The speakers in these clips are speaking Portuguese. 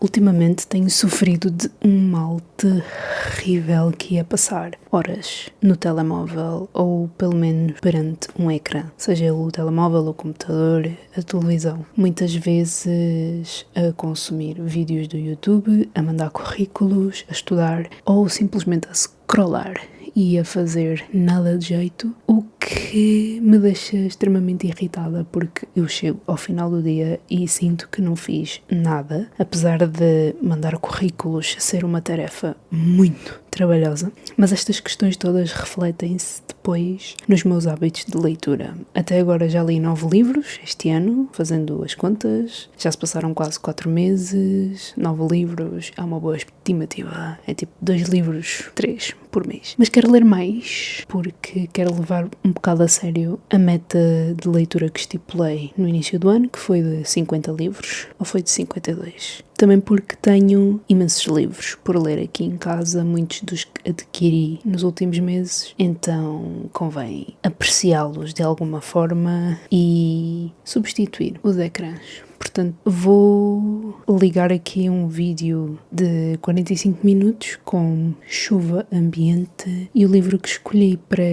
Ultimamente tenho sofrido de um mal terrível que é passar horas no telemóvel ou pelo menos perante um ecrã, seja ele o telemóvel, o computador, a televisão. Muitas vezes a consumir vídeos do YouTube, a mandar currículos, a estudar ou simplesmente a scrollar e a fazer nada de jeito, o que me deixa extremamente irritada porque eu chego ao final do dia e sinto que não fiz nada, apesar de mandar currículos ser uma tarefa muito trabalhosa, mas estas questões todas refletem-se depois nos meus hábitos de leitura. Até agora já li 9 livros este ano, fazendo as contas, já se passaram quase 4 meses, 9 livros, é uma boa estimativa, é tipo 2 livros, 3 por mês. Mas quero ler mais, porque quero levar um bocado a sério a meta de leitura que estipulei no início do ano, que foi de 50 livros, ou foi de 52? Também porque tenho imensos livros por ler aqui em casa, muitos dos que adquiri nos últimos meses, então convém apreciá-los de alguma forma e substituir os ecrãs. Portanto, vou ligar aqui um vídeo de 45 minutos com chuva ambiente e o livro que escolhi para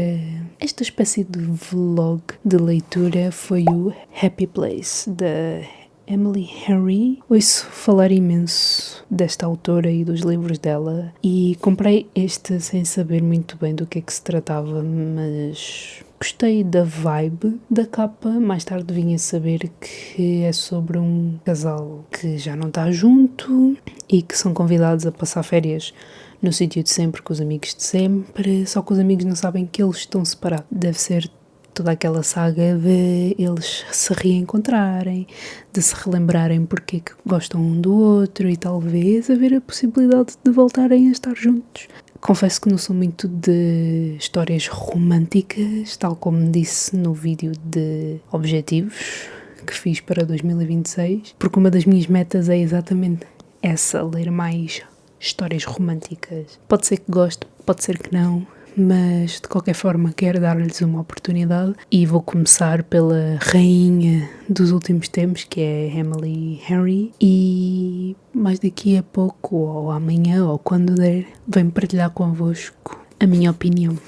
esta espécie de vlog de leitura foi o Happy Place, da Emily Henry. Ouço falar imenso desta autora e dos livros dela e comprei este sem saber muito bem do que é que se tratava, mas gostei da vibe da capa. Mais tarde vim a saber que é sobre um casal que já não está junto e que são convidados a passar férias no sítio de sempre, com os amigos de sempre, só que os amigos não sabem que eles estão separados. Deve ser toda aquela saga de eles se reencontrarem, de se relembrarem porque é que gostam um do outro e talvez haver a possibilidade de voltarem a estar juntos. Confesso que não sou muito de histórias românticas, tal como disse no vídeo de objetivos que fiz para 2026, porque uma das minhas metas é exatamente essa, ler mais histórias românticas. Pode ser que goste, pode ser que não, mas de qualquer forma quero dar-lhes uma oportunidade e vou começar pela rainha dos últimos tempos, que é Emily Henry, e mais daqui a pouco, ou amanhã, ou quando der, venho partilhar convosco a minha opinião.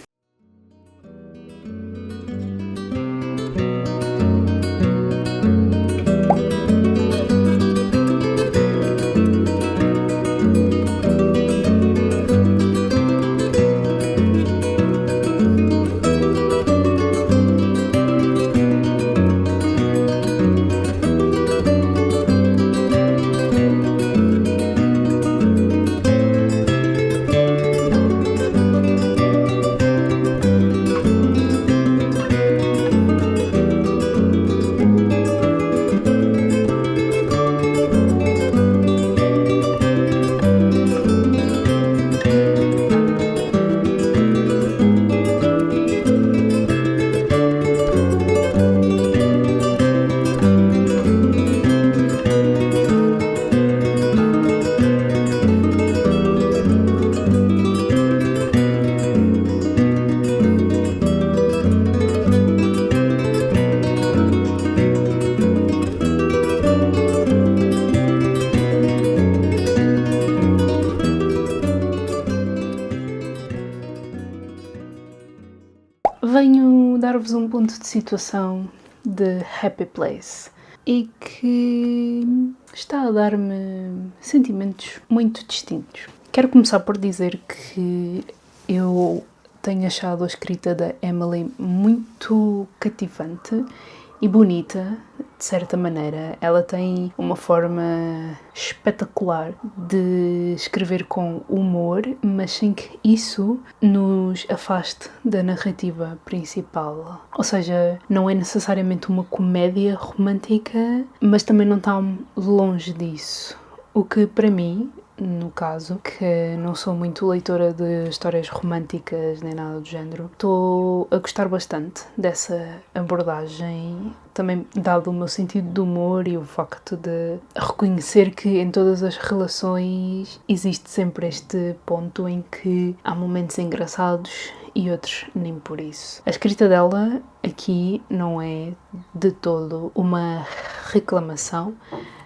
Venho dar-vos um ponto de situação de Happy Place e que está a dar-me sentimentos muito distintos. Quero começar por dizer que eu tenho achado a escrita da Emily muito cativante e bonita, de certa maneira. Ela tem uma forma espetacular de escrever com humor, mas sem que isso nos afaste da narrativa principal. Ou seja, não é necessariamente uma comédia romântica, mas também não está longe disso. O que para mim, no caso, que não sou muito leitora de histórias românticas nem nada do género, estou a gostar bastante dessa abordagem, também dado o meu sentido de humor e o facto de reconhecer que em todas as relações existe sempre este ponto em que há momentos engraçados e outros nem por isso. A escrita dela aqui não é de todo uma reclamação,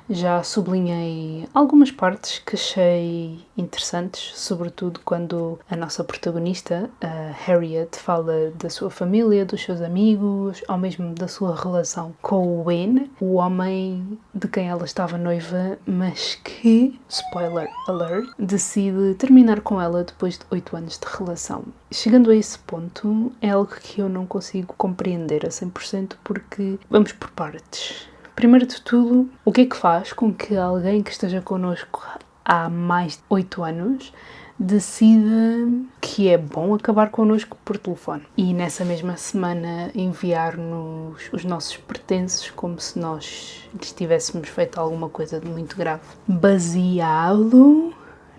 Já sublinhei algumas partes que achei interessantes, sobretudo quando a nossa protagonista, a Harriet, fala da sua família, dos seus amigos, ou mesmo da sua relação com o Wayne, o homem de quem ela estava noiva, mas que, spoiler alert, decide terminar com ela depois de 8 anos de relação. Chegando a esse ponto, é algo que eu não consigo compreender a 100% porque vamos por partes. Primeiro de tudo, o que é que faz com que alguém que esteja connosco há mais de 8 anos decida que é bom acabar connosco por telefone e nessa mesma semana enviar-nos os nossos pertences como se nós lhes tivéssemos feito alguma coisa de muito grave, baseado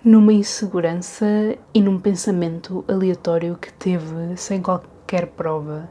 numa insegurança e num pensamento aleatório que teve sem qualquer prova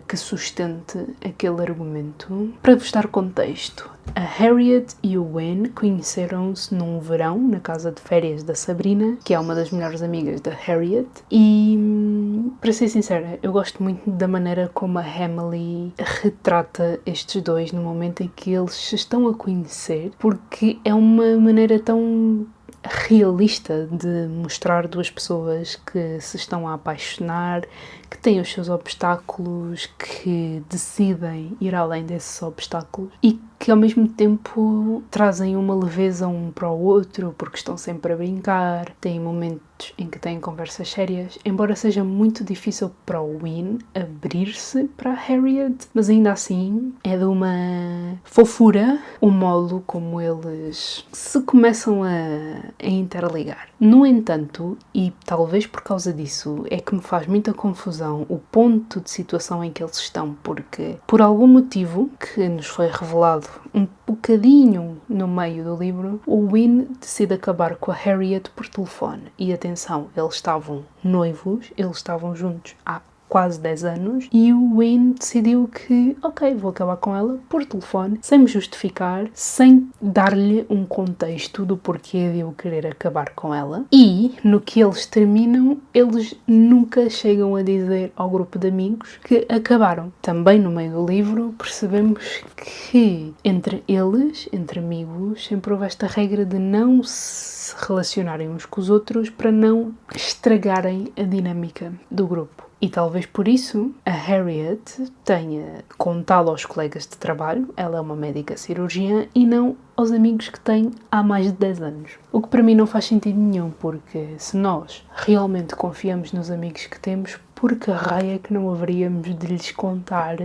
que sustente aquele argumento. Para vos dar contexto, a Harriet e o Wayne conheceram-se num verão na casa de férias da Sabrina, que é uma das melhores amigas da Harriet, e, para ser sincera, eu gosto muito da maneira como a Emily retrata estes dois no momento em que eles se estão a conhecer, porque é uma maneira tão realista de mostrar duas pessoas que se estão a apaixonar, que têm os seus obstáculos, que decidem ir além desses obstáculos e que ao mesmo tempo trazem uma leveza um para o outro porque estão sempre a brincar, têm momentos em que têm conversas sérias, embora seja muito difícil para o Wayne abrir-se para a Harriet, mas ainda assim é de uma fofura o modo como eles se começam a interligar. No entanto, e talvez por causa disso, é que me faz muita confusão o ponto de situação em que eles estão, porque por algum motivo que nos foi revelado um bocadinho no meio do livro, o Wayne decide acabar com a Harriet por telefone. E atenção, eles estavam noivos, eles estavam juntos há quase 10 anos, e o Wayne decidiu que, ok, vou acabar com ela por telefone, sem me justificar, sem dar-lhe um contexto do porquê de eu querer acabar com ela. E, no que eles terminam, eles nunca chegam a dizer ao grupo de amigos que acabaram. Também no meio do livro percebemos que entre eles, entre amigos, sempre houve esta regra de não se relacionarem uns com os outros para não estragarem a dinâmica do grupo. E talvez por isso a Harriet tenha contado aos colegas de trabalho, ela é uma médica cirurgiã, e não aos amigos que tem há mais de 10 anos. O que para mim não faz sentido nenhum, porque se nós realmente confiamos nos amigos que temos, por que raio é que não haveríamos de lhes contar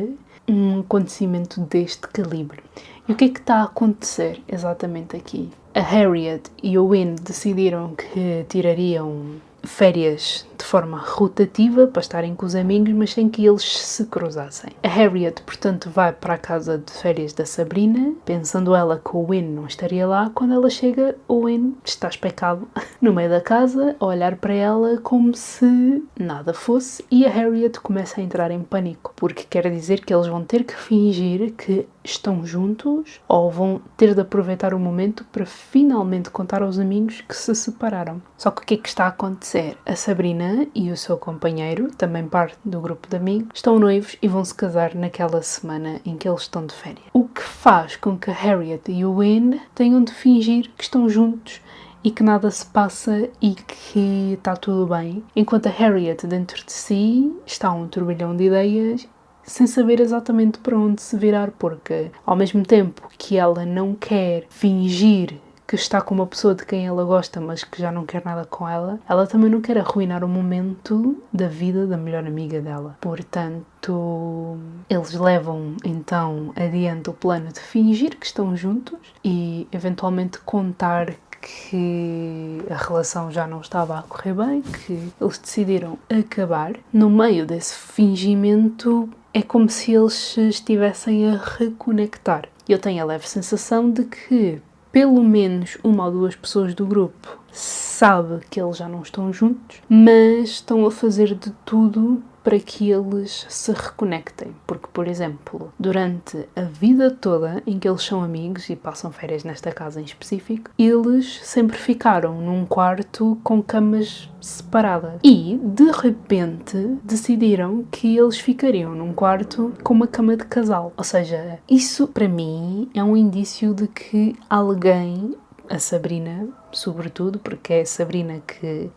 um acontecimento deste calibre? E o que é que está a acontecer exatamente aqui? A Harriet e o Wayne decidiram que tirariam férias de forma rotativa para estarem com os amigos, mas sem que eles se cruzassem. A Harriet, portanto, vai para a casa de férias da Sabrina, pensando ela que o Wayne não estaria lá. Quando ela chega, o Wayne está especado no meio da casa, a olhar para ela como se nada fosse, e a Harriet começa a entrar em pânico, porque quer dizer que eles vão ter que fingir que estão juntos ou vão ter de aproveitar o momento para finalmente contar aos amigos que se separaram. Só que o que é que está a acontecer? A Sabrina e o seu companheiro, também parte do grupo de amigos, estão noivos e vão se casar naquela semana em que eles estão de férias. O que faz com que a Harriet e o Wayne tenham de fingir que estão juntos e que nada se passa e que está tudo bem, enquanto a Harriet dentro de si está um turbilhão de ideias sem saber exatamente para onde se virar, porque ao mesmo tempo que ela não quer fingir que está com uma pessoa de quem ela gosta, mas que já não quer nada com ela, ela também não quer arruinar o momento da vida da melhor amiga dela. Portanto, eles levam então adiante o plano de fingir que estão juntos e eventualmente contar que a relação já não estava a correr bem, que eles decidiram acabar. No meio desse fingimento, é como se eles se estivessem a reconectar. Eu tenho a leve sensação de que pelo menos uma ou duas pessoas do grupo sabe que eles já não estão juntos, mas estão a fazer de tudo para que eles se reconectem. Porque, por exemplo, durante a vida toda em que eles são amigos e passam férias nesta casa em específico, eles sempre ficaram num quarto com camas separadas. E, de repente, decidiram que eles ficariam num quarto com uma cama de casal. Ou seja, isso para mim é um indício de que alguém, a Sabrina, sobretudo, porque é a Sabrina que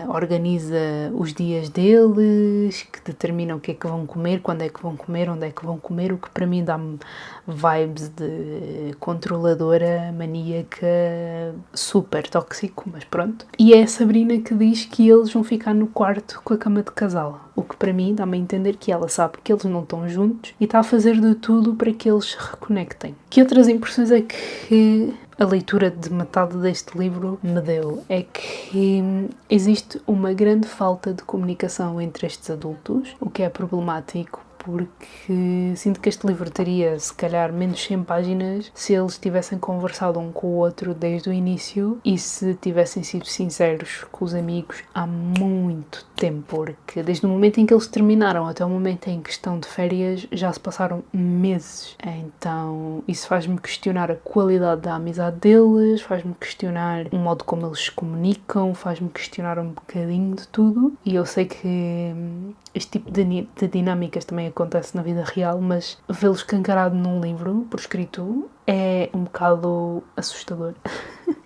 organiza os dias deles, que determina o que é que vão comer, quando é que vão comer, onde é que vão comer, o que para mim dá-me vibes de controladora, maníaca, super tóxico, mas pronto. E é a Sabrina que diz que eles vão ficar no quarto com a cama de casal, o que para mim dá-me a entender que ela sabe que eles não estão juntos e está a fazer de tudo para que eles se reconectem. Que outras impressões é que a leitura de metade deste livro me deu? É que existe uma grande falta de comunicação entre estes adultos, o que é problemático, porque sinto que este livro teria, se calhar, menos 100 páginas se eles tivessem conversado um com o outro desde o início e se tivessem sido sinceros com os amigos há muito tempo, porque desde o momento em que eles terminaram até o momento em que estão de férias já se passaram meses. Então isso faz-me questionar a qualidade da amizade deles, faz-me questionar o modo como eles se comunicam, faz-me questionar um bocadinho de tudo. E eu sei que este tipo de dinâmicas também acontece na vida real, mas vê-lo escancarado num livro, por escrito, é um bocado assustador.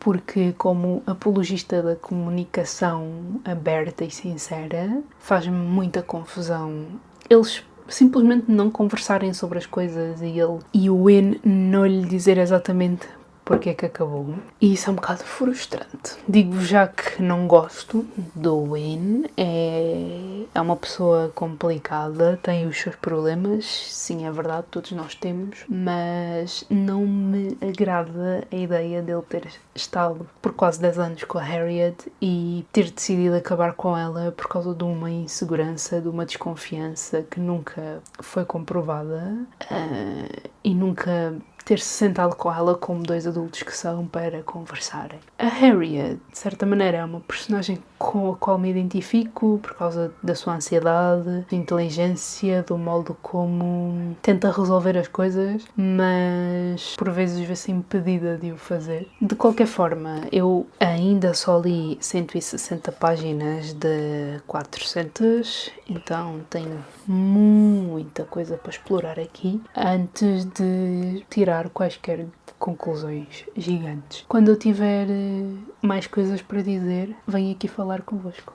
Porque, como apologista da comunicação aberta e sincera, faz-me muita confusão eles simplesmente não conversarem sobre as coisas e o Win não lhe dizer exatamente porque é que acabou. E isso é um bocado frustrante. Digo já que não gosto do Win. É uma pessoa complicada, tem os seus problemas, sim, é verdade, todos nós temos, mas não me agrada a ideia dele ter estado por quase 10 anos com a Harriet e ter decidido acabar com ela por causa de uma insegurança, de uma desconfiança que nunca foi comprovada e nunca ter-se sentado com ela como dois adultos que são para conversarem. A Harriet, de certa maneira, é uma personagem com a qual me identifico por causa da sua ansiedade, da inteligência, do modo como tenta resolver as coisas, mas por vezes vê-se impedida de o fazer. De qualquer forma, eu ainda só li 160 páginas de 400, então tenho muita coisa para explorar aqui antes de tirar quaisquer conclusões gigantes. Quando eu tiver mais coisas para dizer, venho aqui falar convosco.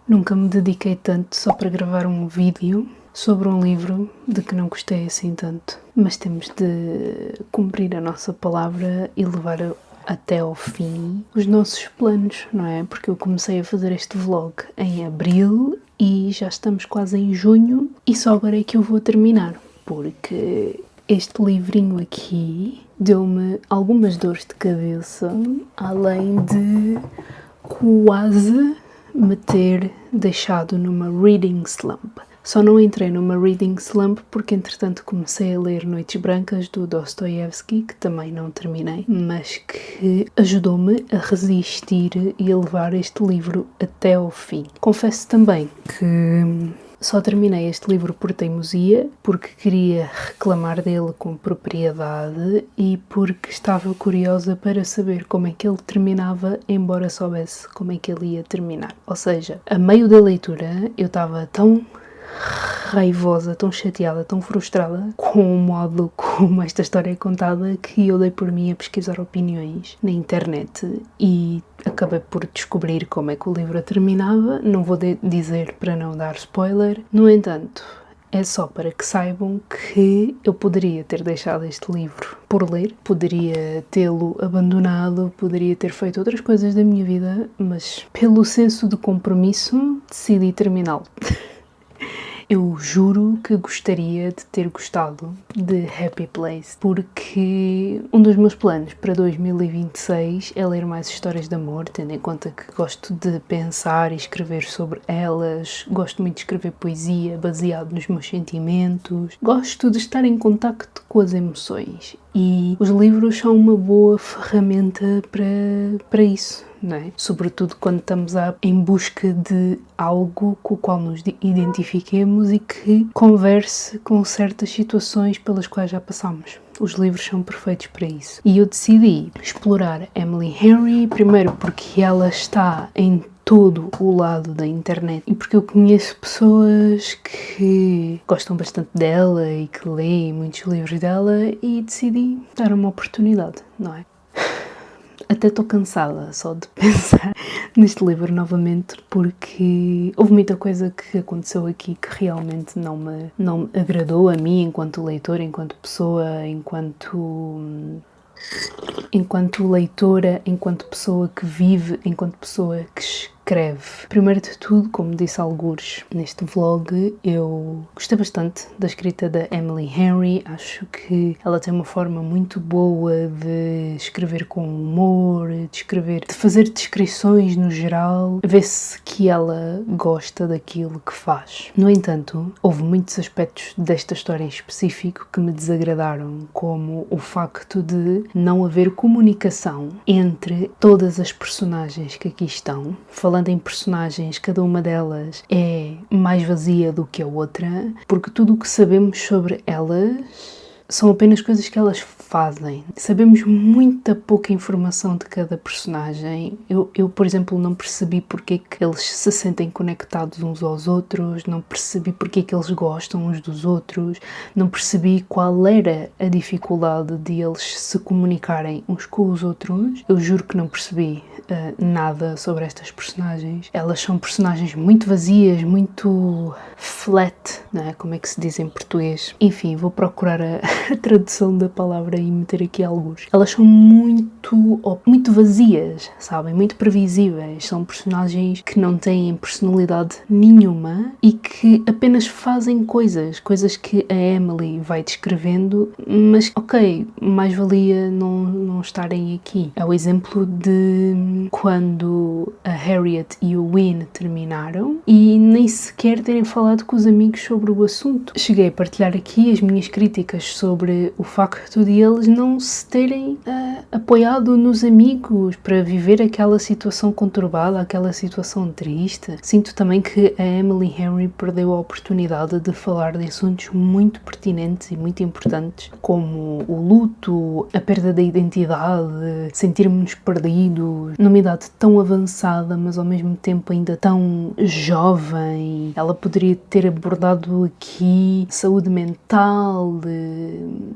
Nunca me dediquei tanto só para gravar um vídeo sobre um livro de que não gostei assim tanto. Mas temos de cumprir a nossa palavra e levar até ao fim os nossos planos, não é? Porque eu comecei a fazer este vlog em abril e já estamos quase em junho e só agora é que eu vou terminar. Porque este livrinho aqui deu-me algumas dores de cabeça, além de quase me ter deixado numa reading slump. Só não entrei numa reading slump porque entretanto comecei a ler Noites Brancas do Dostoiévski, que também não terminei, mas que ajudou-me a resistir e a levar este livro até ao fim. Confesso também que só terminei este livro por teimosia, porque queria reclamar dele com propriedade e porque estava curiosa para saber como é que ele terminava, embora soubesse como é que ele ia terminar. Ou seja, a meio da leitura eu estava tão raivosa, tão chateada, tão frustrada com o modo como esta história é contada, que eu dei por mim a pesquisar opiniões na internet e acabei por descobrir como é que o livro terminava. Não vou dizer para não dar spoiler, no entanto, é só para que saibam que eu poderia ter deixado este livro por ler, poderia tê-lo abandonado, poderia ter feito outras coisas da minha vida, mas pelo senso de compromisso decidi terminá-lo. Eu juro que gostaria de ter gostado de Happy Place, porque um dos meus planos para 2026 é ler mais histórias de amor, tendo em conta que gosto de pensar e escrever sobre elas, gosto muito de escrever poesia baseado nos meus sentimentos, gosto de estar em contacto com as emoções e os livros são uma boa ferramenta para isso. Não é? Sobretudo quando estamos em busca de algo com o qual nos identifiquemos e que converse com certas situações pelas quais já passamos. Os livros são perfeitos para isso. E eu decidi explorar Emily Henry, primeiro porque ela está em todo o lado da internet e porque eu conheço pessoas que gostam bastante dela e que leem muitos livros dela e decidi dar uma oportunidade, não é? Até estou cansada só de pensar neste livro novamente, porque houve muita coisa que aconteceu aqui que realmente não me agradou a mim enquanto leitora, enquanto pessoa, enquanto leitora, enquanto pessoa que vive, enquanto pessoa que escreve. Primeiro de tudo, como disse algures neste vlog, eu gostei bastante da escrita da Emily Henry. Acho que ela tem uma forma muito boa de escrever com humor, de fazer descrições no geral, vê-se que ela gosta daquilo que faz. No entanto, houve muitos aspectos desta história em específico que me desagradaram, como o facto de não haver comunicação entre todas as personagens que aqui estão. Falando em personagens, cada uma delas é mais vazia do que a outra, porque tudo o que sabemos sobre elas são apenas coisas que elas fazem. Sabemos muita pouca informação de cada personagem. Eu, por exemplo, não percebi porque é que eles se sentem conectados uns aos outros, não percebi porque é que eles gostam uns dos outros, não percebi qual era a dificuldade de eles se comunicarem uns com os outros. Eu juro que não percebi nada sobre estas personagens. Elas são personagens muito vazias, muito flat, não é? Como é que se diz em português? Enfim, vou procurar a tradução da palavra e meter aqui alguns. Elas são muito vazias, sabem? Muito previsíveis. São personagens que não têm personalidade nenhuma e que apenas fazem coisas que a Emily vai descrevendo, mas ok, mais valia não estarem aqui. É o exemplo de quando a Harriet e o Win terminaram e nem sequer terem falado com os amigos sobre o assunto. Cheguei a partilhar aqui as minhas críticas sobre o facto de eles não se terem apoiado nos amigos para viver aquela situação conturbada, aquela situação triste. Sinto também que a Emily Henry perdeu a oportunidade de falar de assuntos muito pertinentes e muito importantes, como o luto, a perda da identidade, sentirmos perdidos, numa idade tão avançada, mas ao mesmo tempo ainda tão jovem. Ela poderia ter abordado aqui saúde mental,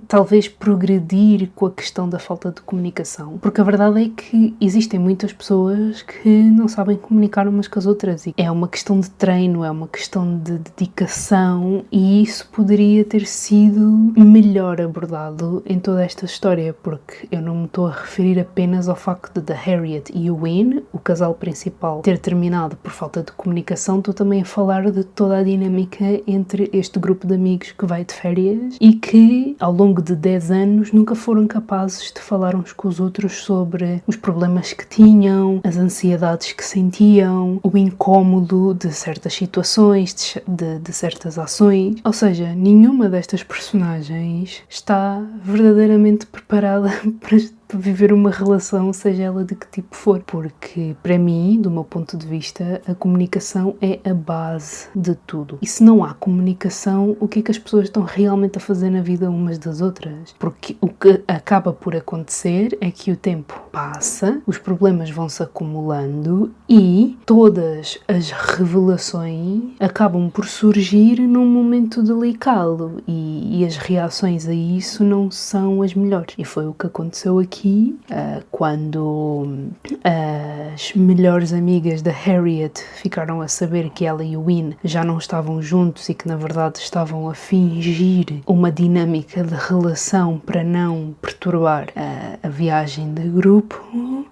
talvez progredir com a questão da falta de comunicação, porque a verdade é que existem muitas pessoas que não sabem comunicar umas com as outras e é uma questão de treino, é uma questão de dedicação e isso poderia ter sido melhor abordado em toda esta história, porque eu não me estou a referir apenas ao facto da Harriet e o Win, o casal principal, ter terminado por falta de comunicação. Estou também a falar de toda a dinâmica entre este grupo de amigos que vai de férias e que ao longo de 10 anos nunca foram capazes de falar uns com os outros sobre os problemas que tinham, as ansiedades que sentiam, o incómodo de certas situações, de certas ações. Ou seja, nenhuma destas personagens está verdadeiramente preparada para viver uma relação, seja ela de que tipo for. Porque, para mim, do meu ponto de vista, a comunicação é a base de tudo. E se não há comunicação, o que é que as pessoas estão realmente a fazer na vida umas das outras? Porque o que acaba por acontecer é que o tempo passa, os problemas vão se acumulando e todas as revelações acabam por surgir num momento delicado e as reações a isso não são as melhores. E foi o que aconteceu aqui quando as melhores amigas da Harriet ficaram a saber que ela e o Win já não estavam juntos e que na verdade estavam a fingir uma dinâmica de relação para não perturbar a viagem de grupo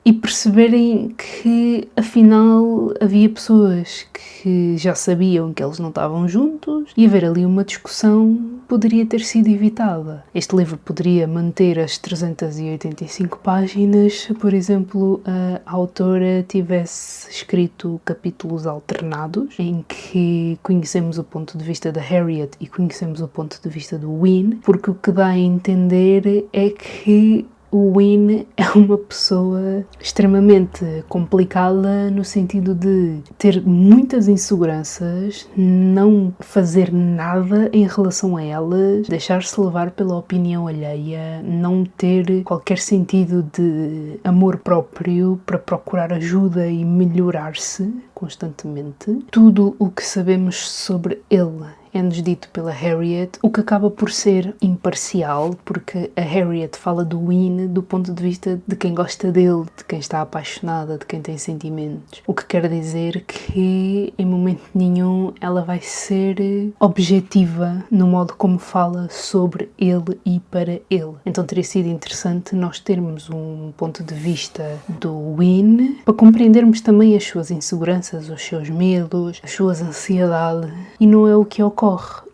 e perceberem que afinal havia pessoas que já sabiam que eles não estavam juntos e haver ali uma discussão poderia ter sido evitada. Este livro poderia manter as 385 páginas se, por exemplo, a autora tivesse escrito capítulos alternados em que conhecemos o ponto de vista da Harriet e conhecemos o ponto de vista do Win, porque o que dá a entender é que o Win é uma pessoa extremamente complicada no sentido de ter muitas inseguranças, não fazer nada em relação a elas, deixar-se levar pela opinião alheia, não ter qualquer sentido de amor próprio para procurar ajuda e melhorar-se constantemente. Tudo o que sabemos sobre ele é-nos dito pela Harriet, o que acaba por ser imparcial, porque a Harriet fala do Win do ponto de vista de quem gosta dele, de quem está apaixonada, de quem tem sentimentos. O que quer dizer que, em momento nenhum, ela vai ser objetiva no modo como fala sobre ele e para ele. Então teria sido interessante nós termos um ponto de vista do Win para compreendermos também as suas inseguranças, os seus medos, as suas ansiedades, e não é o que ocorre.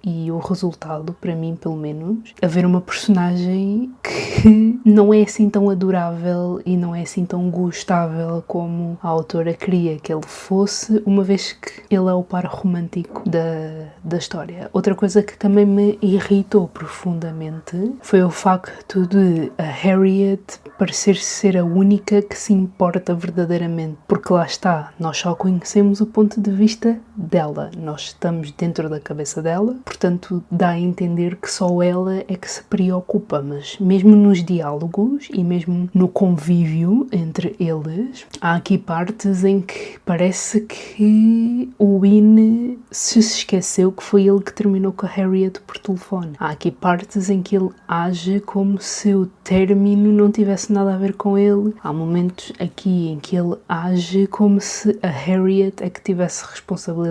E o resultado, para mim pelo menos, haver uma personagem que não é assim tão adorável e não é assim tão gostável como a autora queria que ele fosse, uma vez que ele é o par romântico da história. Outra coisa que também me irritou profundamente foi o facto de a Harriet parecer ser a única que se importa verdadeiramente, porque lá está, nós só conhecemos o ponto de vista dela, nós estamos dentro da cabeça dela, portanto dá a entender que só ela é que se preocupa, mas mesmo nos diálogos e mesmo no convívio entre eles, há aqui partes em que parece que o Win se esqueceu que foi ele que terminou com a Harriet por telefone. Há aqui partes em que ele age como se o término não tivesse nada a ver com ele. Há momentos aqui em que ele age como se a Harriet é que tivesse responsabilidade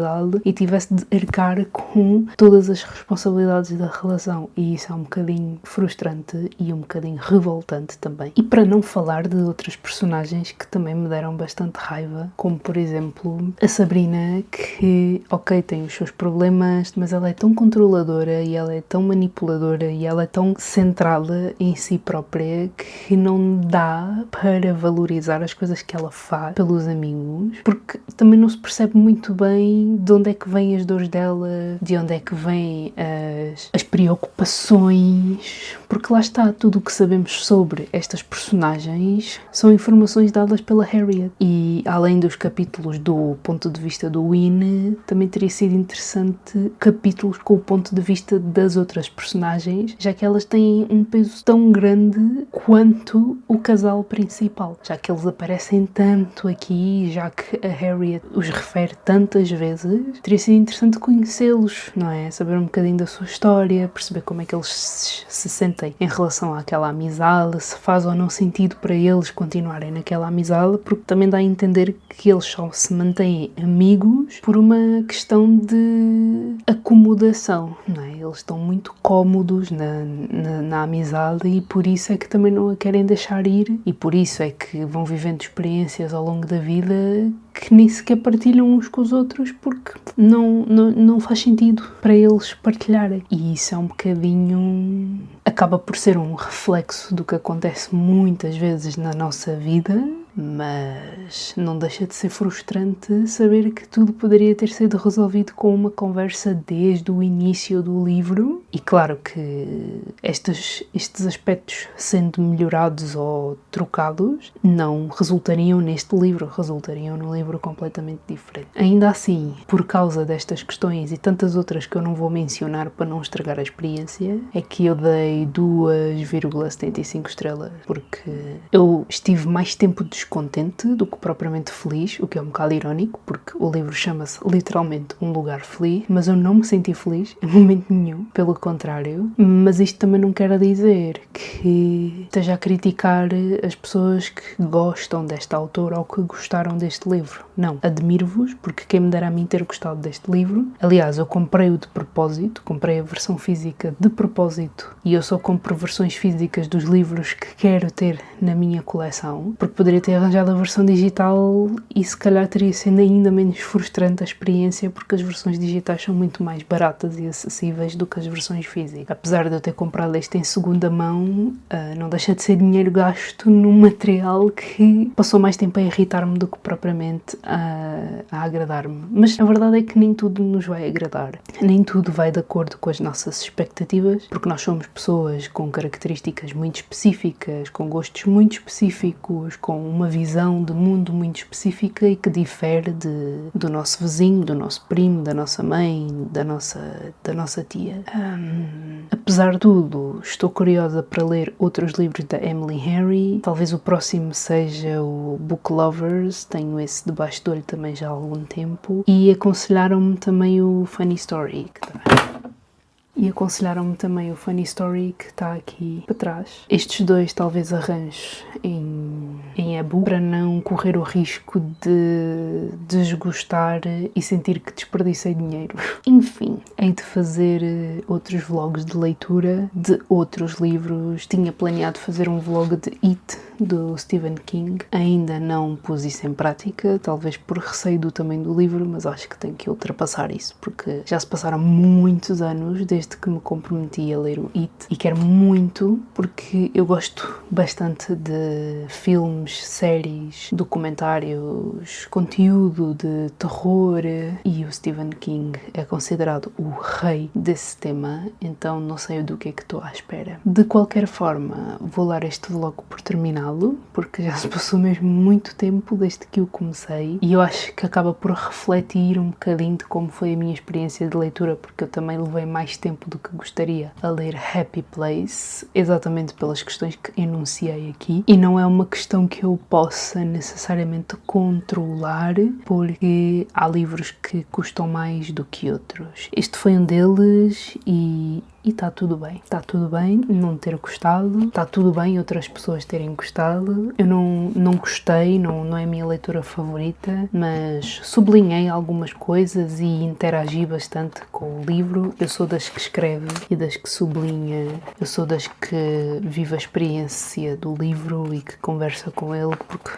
e tivesse de arcar com todas as responsabilidades da relação, e isso é um bocadinho frustrante e um bocadinho revoltante também. E para não falar de outras personagens que também me deram bastante raiva, como por exemplo a Sabrina, que ok, tem os seus problemas, mas ela é tão controladora e ela é tão manipuladora e ela é tão centrada em si própria que não dá para valorizar as coisas que ela faz pelos amigos, porque também não se percebe muito bem de onde é que vêm as dores dela, de onde é que vêm as preocupações, porque lá está, tudo o que sabemos sobre estas personagens são informações dadas pela Harriet. E além dos capítulos do ponto de vista do Win, também teria sido interessante capítulos com o ponto de vista das outras personagens, já que elas têm um peso tão grande quanto o casal principal, já que eles aparecem tanto aqui, já que a Harriet os refere tantas vezes. Teria sido interessante conhecê-los, não é? Saber um bocadinho da sua história, perceber como é que eles se sentem em relação àquela amizade, se faz ou não sentido para eles continuarem naquela amizade, porque também dá a entender que eles só se mantêm amigos por uma questão de acomodação, não é? Eles estão muito cómodos na amizade e por isso é que também não a querem deixar ir, e por isso é que vão vivendo experiências ao longo da vida que nem sequer partilham uns com os outros, porque não faz sentido para eles partilharem. E isso é um bocadinho... acaba por ser um reflexo do que acontece muitas vezes na nossa vida mas não deixa de ser frustrante saber que tudo poderia ter sido resolvido com uma conversa desde o início do livro. E claro que estes aspectos sendo melhorados ou trocados não resultariam neste livro, resultariam num livro completamente diferente. Ainda assim, por causa destas questões e tantas outras que eu não vou mencionar para não estragar a experiência, é que eu dei 2,75 estrelas, porque eu estive mais tempo descontente do que propriamente feliz, o que é um bocado irónico, porque o livro chama-se literalmente Um Lugar Feliz, mas eu não me senti feliz em momento nenhum, pelo contrário. Mas isto também não quer dizer que esteja a criticar as pessoas que gostam desta autora ou que gostaram deste livro. Não, admiro-vos, porque quem me dera a mim ter gostado deste livro. Aliás, eu comprei-o de propósito, comprei a versão física de propósito, e eu só compro versões físicas dos livros que quero ter na minha coleção, porque poderia ter arranjado a versão digital e se calhar teria sido ainda menos frustrante a experiência, porque as versões digitais são muito mais baratas e acessíveis do que as versões físicas. Apesar de eu ter comprado este em segunda mão, não deixa de ser dinheiro gasto num material que passou mais tempo a irritar-me do que propriamente a agradar-me. Mas a verdade é que nem tudo nos vai agradar, nem tudo vai de acordo com as nossas expectativas, porque nós somos pessoas com características muito específicas, com gostos muito específicos, com uma visão de mundo muito específica e que difere do nosso vizinho, do nosso primo, da nossa mãe, da nossa tia. Apesar de tudo, estou curiosa para ler outros livros da Emily Henry. Talvez o próximo seja o Book Lovers, tenho esse debaixo do olho também já há algum tempo. E aconselharam-me também o Funny Story, que está aqui para trás. Estes dois talvez arranjo em e-book para não correr o risco de desgostar e sentir que desperdicei dinheiro. Enfim, hei de fazer outros vlogs de leitura de outros livros. Tinha planeado fazer um vlog de It, do Stephen King. Ainda não pus isso em prática, talvez por receio do tamanho do livro, mas acho que tenho que ultrapassar isso, porque já se passaram muitos anos desde que me comprometi a ler o It, e quero muito, porque eu gosto bastante de filmes, séries, documentários, conteúdo de terror, e o Stephen King é considerado o rei desse tema, então não sei do que é que estou à espera. De qualquer forma, vou dar este vlog por terminá-lo, porque já se passou mesmo muito tempo desde que o comecei, e eu acho que acaba por refletir um bocadinho de como foi a minha experiência de leitura, porque eu também levei mais tempo do que gostaria a ler Happy Place, exatamente pelas questões que enunciei aqui, e não é uma questão que eu possa necessariamente controlar, porque há livros que custam mais do que outros. Este foi um deles e está tudo bem. Está tudo bem não ter gostado, está tudo bem outras pessoas terem gostado. Eu não gostei, não é a minha leitura favorita, mas sublinhei algumas coisas e interagi bastante com o livro. Eu sou das que escreve e das que sublinha, eu sou das que vive a experiência do livro e que conversa com ele, porque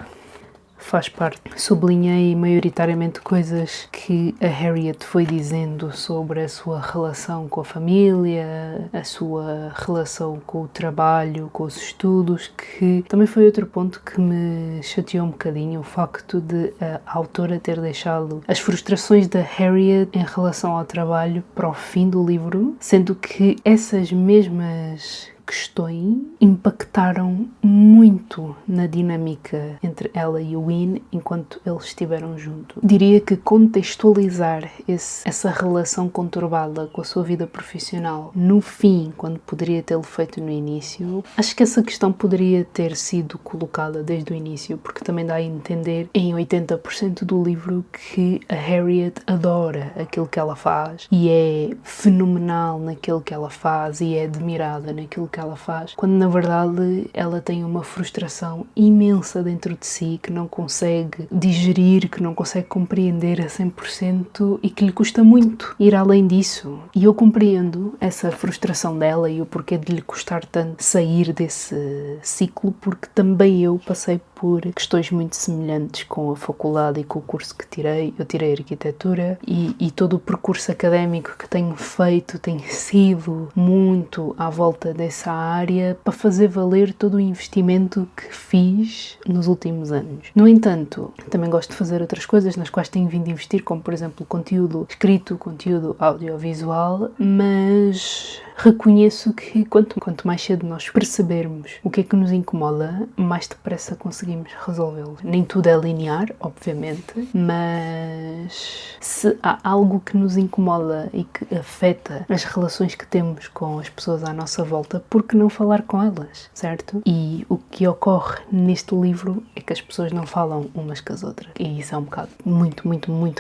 faz parte. Sublinhei maioritariamente coisas que a Harriet foi dizendo sobre a sua relação com a família, a sua relação com o trabalho, com os estudos, que também foi outro ponto que me chateou um bocadinho, o facto de a autora ter deixado as frustrações da Harriet em relação ao trabalho para o fim do livro, sendo que essas mesmas questões impactaram muito na dinâmica entre ela e o Win enquanto eles estiveram juntos. Diria que contextualizar essa relação conturbada com a sua vida profissional no fim, quando poderia tê-lo feito no início, acho que essa questão poderia ter sido colocada desde o início, porque também dá a entender em 80% do livro que a Harriet adora aquilo que ela faz e é fenomenal naquilo que ela faz e é admirada naquilo que ela faz, quando na verdade ela tem uma frustração imensa dentro de si que não consegue digerir, que não consegue compreender a 100% e que lhe custa muito ir além disso. E eu compreendo essa frustração dela e o porquê de lhe custar tanto sair desse ciclo, porque também eu passei por questões muito semelhantes com a faculdade e com o curso que tirei. Eu tirei arquitetura e todo o percurso académico que tenho feito tem sido muito à volta dessa área para fazer valer todo o investimento que fiz nos últimos anos. No entanto, também gosto de fazer outras coisas nas quais tenho vindo a investir, como por exemplo conteúdo escrito, conteúdo audiovisual, mas reconheço que quanto mais cedo nós percebermos o que é que nos incomoda, mais depressa conseguimos resolvê-lo. Nem tudo é linear, obviamente, mas se há algo que nos incomoda e que afeta as relações que temos com as pessoas à nossa volta, por que não falar com elas, certo? E o que ocorre neste livro é que as pessoas não falam umas com as outras. E isso é um bocado muito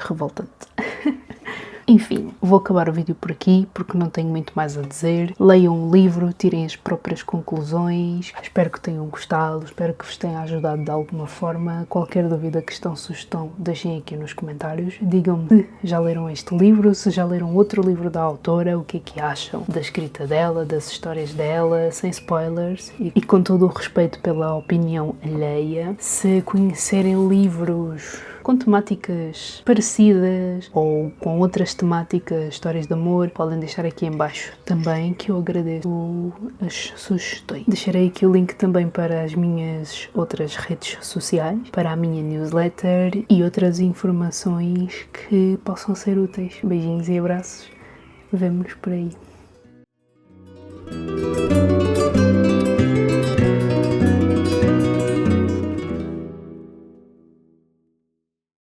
revoltante. Enfim, vou acabar o vídeo por aqui porque não tenho muito mais a dizer. Leiam o livro, tirem as próprias conclusões. Espero que tenham gostado, espero que vos tenha ajudado de alguma forma. Qualquer dúvida, questão, sugestão, deixem aqui nos comentários. Digam-me se já leram este livro, se já leram outro livro da autora, o que é que acham da escrita dela, das histórias dela, sem spoilers e com todo o respeito pela opinião alheia. Se conhecerem livros com temáticas parecidas ou com outras temáticas, histórias de amor, podem deixar aqui em baixo também, que eu agradeço as sugestões. Deixarei aqui o link também para as minhas outras redes sociais, para a minha newsletter e outras informações que possam ser úteis. Beijinhos e abraços. Vemo-nos por aí.